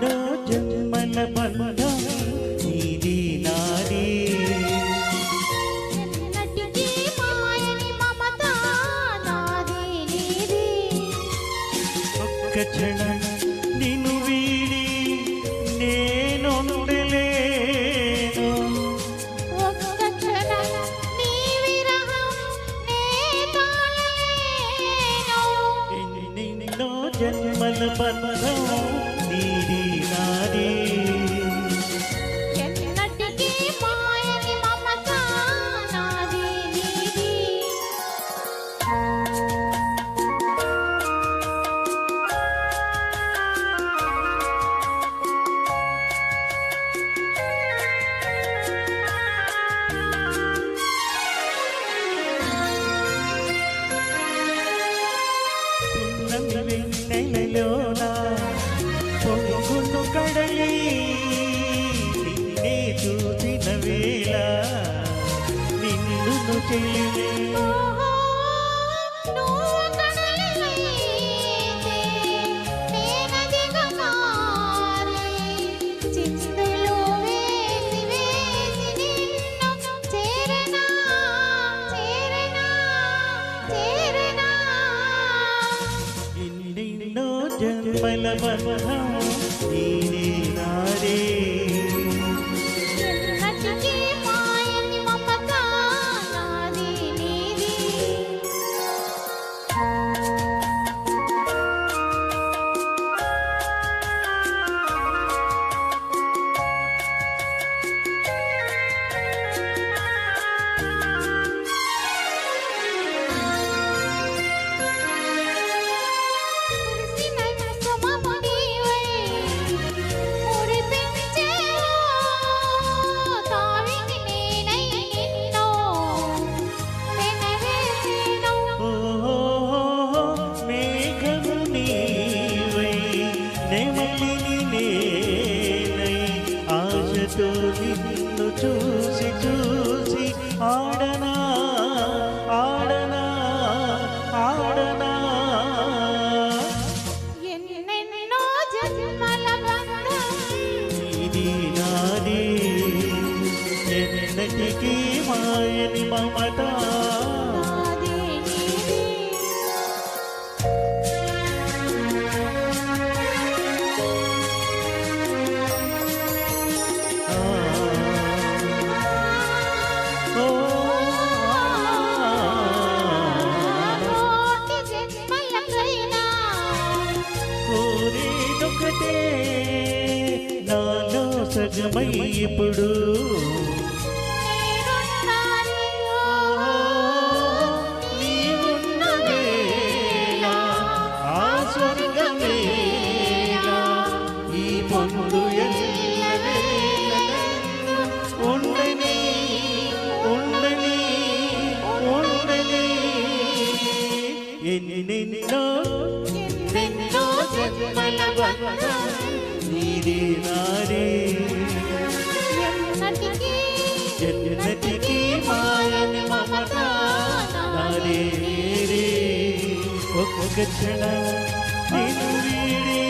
ఎన్నెన్నో జన్మల బంధం నీది నాది ఎన్నటికీ మాయని మమత నాది నీది ఒక్క క్షణం నిన్ను వీడి నేను ఉండలేను ఒక్క క్షణం నీ విరహం నే తాళలేను ఎన్నెన్నో జన్మల బంధం నీది నాది ఎన్నటికీ మాయని మమత నాది నీది వెన్నెలలోన పొంగును కడలి నిన్నే చూసిన వేళ నిన్ను చెల్లి ఓహో నువ్వు కడలివైతే నేనదిగా మారి చిందులు వేసి వేసి నిన్ను చేరనా చేరనా చేరనా ఎన్నెన్నో జన్మల బంధం నీది నాదే ఎన్నటికీ మాయని మమత నాది నీది కురిసిన సుమము నీవై మురిపించేవో తావిని నేనై నిన్ను పెనవేసెను ఓహో మేఘము నీవై నెమలిని నేనై ఆశతో నిన్ను చూసి చూసి ఆడనా ఆడనా ఆడనా ఎన్నెన్నో జన్మల బంధం ఇది నాది ఎన్నటికీ మాయని మమత నాది నీది ఓ కోటి జన్మలకైనా కోరేదొకటే నాలో సగమై ఇప్పుడు నేనున్నానిలో నీవున్న వేళ ఆ స్వర్గమేలా ఈ పొందు ఎల్లవేళ ఉండని ఉండని ఉండని ఎన్నెన్నో ఎన్నెన్నో జన్మల బంధం నీది నాదే ఎన్నటికీ ఎన్నటికీ మాయని మమత నాదే ఒక్క క్షణం నిన్ను వీడి